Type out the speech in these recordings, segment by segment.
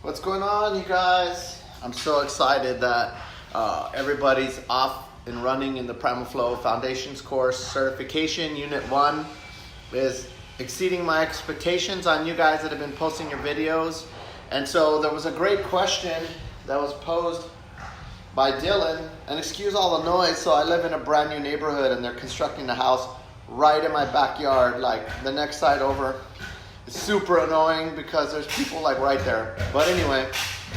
What's going on, you guys? I'm so excited that everybody's off and running in the Primal Flow Foundations course. Certification Unit 1 is exceeding my expectations on you guys that have been posting your videos. And so there was a great question that was posed by Dylan, and excuse all the noise, so I live in a brand new neighborhood and they're constructing the house right in my backyard, like the next side over. It's super annoying because there's people like right there. But anyway,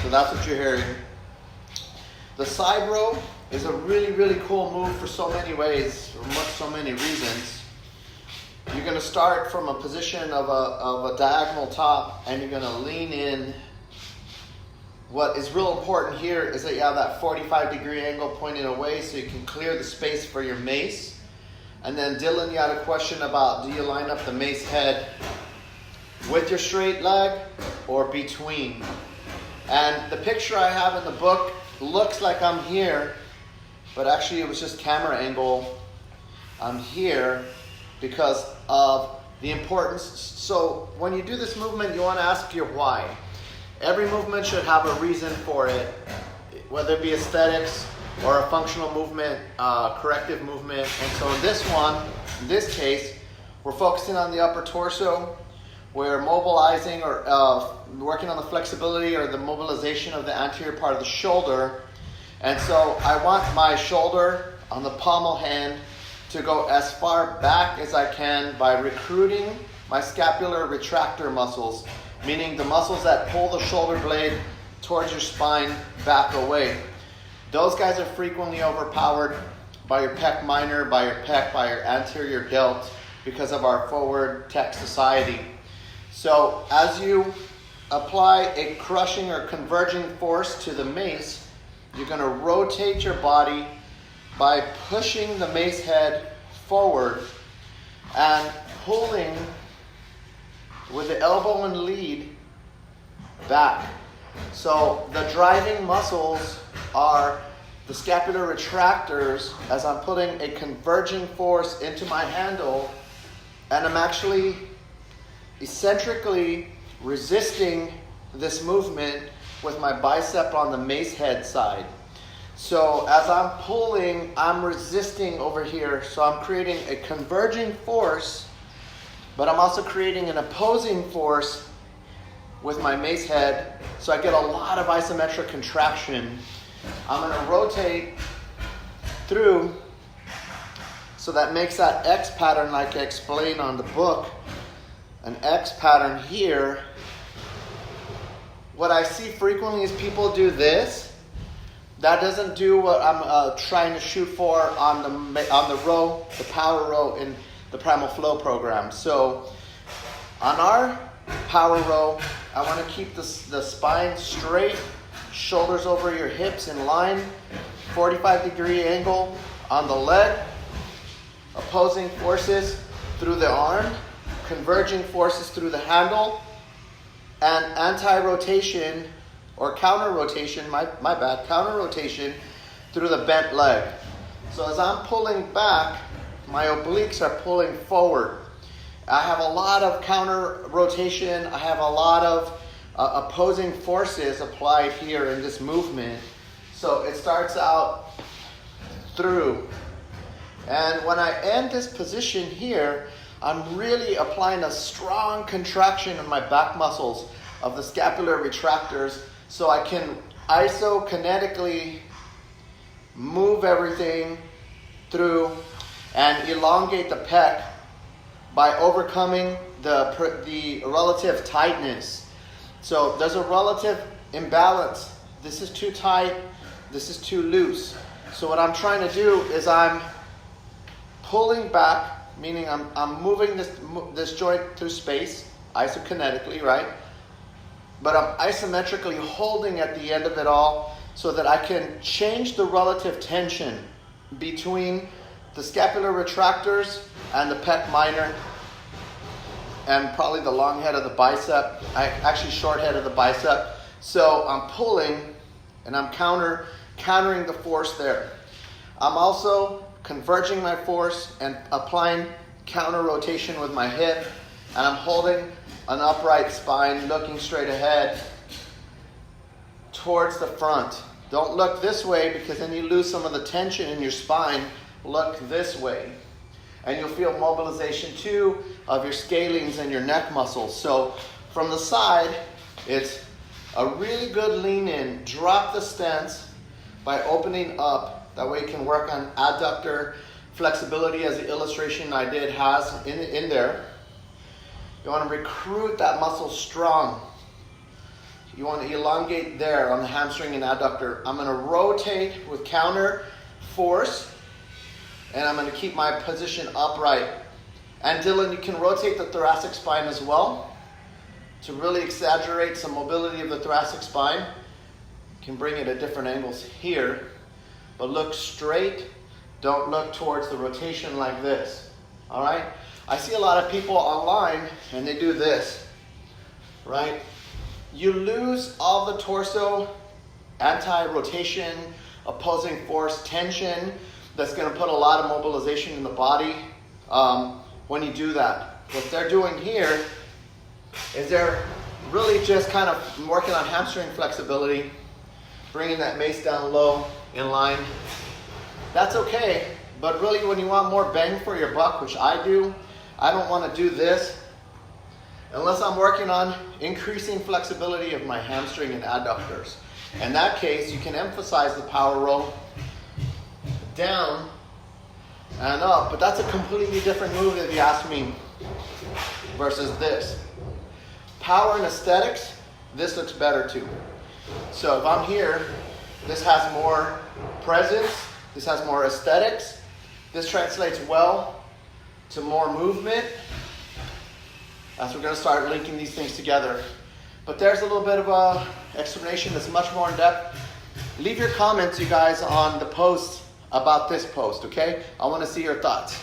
so that's what you're hearing. The side row is a really cool move for so many ways, for so many reasons. You're going to start from a position of a diagonal top, and you're going to lean in. What is real important here is that you have that 45-degree angle pointing away so you can clear the space for your mace. And then Dylan, you had a question about, do you line up the mace head with your straight leg or between? And the picture I have in the book looks like I'm here, but actually it was just camera angle. I'm here because of the importance. So when you do this movement, you want to ask your why. Every movement should have a reason for it, whether it be aesthetics or a functional movement, corrective movement. And so in this case, we're focusing on the upper torso. We're mobilizing or working on the flexibility or the mobilization of the anterior part of the shoulder. And so I want my shoulder on the pommel hand to go as far back as I can by recruiting my scapular retractor muscles, meaning the muscles that pull the shoulder blade towards your spine back away. Those guys are frequently overpowered by your pec minor, by your pec, by your anterior delt because of our forward tech society. So as you apply a crushing or converging force to the mace, you're going to rotate your body by pushing the mace head forward and pulling with the elbow and lead back. So the driving muscles are the scapular retractors as I'm putting a converging force into my handle, and I'm actually eccentrically resisting this movement with my bicep on the mace head side. So as I'm pulling, I'm resisting over here. So I'm creating a converging force, but I'm also creating an opposing force with my mace head. So I get a lot of isometric contraction. I'm going to rotate through. So that makes that X pattern like I explained on the book. An X pattern here. What I see frequently is people do this. That doesn't do what I'm trying to shoot for on the row, the power row in the Primal Flow program. So on our power row, I want to keep the spine straight, shoulders over your hips in line, 45-degree angle on the leg, opposing forces through the arm, converging forces through the handle, and anti-rotation or counter-rotation, counter-rotation through the bent leg. So as I'm pulling back, my obliques are pulling forward. I have a lot of counter-rotation. I have a lot of opposing forces applied here in this movement. So it starts out through. And when I end this position here, I'm really applying a strong contraction in my back muscles of the scapular retractors so I can isokinetically move everything through and elongate the pec by overcoming the relative tightness. So there's a relative imbalance. This is too tight, this is too loose. So what I'm trying to do is I'm pulling back, meaning I'm moving this joint through space, isokinetically, right? But I'm isometrically holding at the end of it all so that I can change the relative tension between the scapular retractors and the pec minor and probably the long head of the bicep, actually short head of the bicep. So I'm pulling and I'm countering the force there. I'm also converging my force and applying counter rotation with my hip, and I'm holding an upright spine looking straight ahead. towards the front. Don't look this way because then you lose some of the tension in your spine. Look this way. And you'll feel mobilization too of your scalenes and your neck muscles. So from the side, it's a really good lean in. Drop the stance by opening up. That way you can work on adductor flexibility, as the illustration I did has in there. You want to recruit that muscle strong. You want to elongate there on the hamstring and adductor. I'm going to rotate with counter force, and I'm going to keep my position upright. And Dylan, you can rotate the thoracic spine as well to really exaggerate some mobility of the thoracic spine. You can bring it at different angles here, but look straight. Don't look towards the rotation like this. All right? I see a lot of people online and they do this, right? You lose all the torso, anti-rotation, opposing force, tension. That's going to put a lot of mobilization in the body when you do that. What they're doing here is they're really just kind of working on hamstring flexibility, bringing that mace down low in line. That's okay, but really when you want more bang for your buck, which I do, I don't want to do this unless I'm working on increasing flexibility of my hamstring and adductors. In that case, you can emphasize the power roll down and up, but that's a completely different move if you ask me versus this. Power and aesthetics, this looks better too. So if I'm here, this has more presence, this has more aesthetics, this translates well to more movement. As we're going to start linking these things together. But there's a little bit of a explanation that's much more in depth. Leave your comments, you guys, on the post about this post, okay? I want to see your thoughts.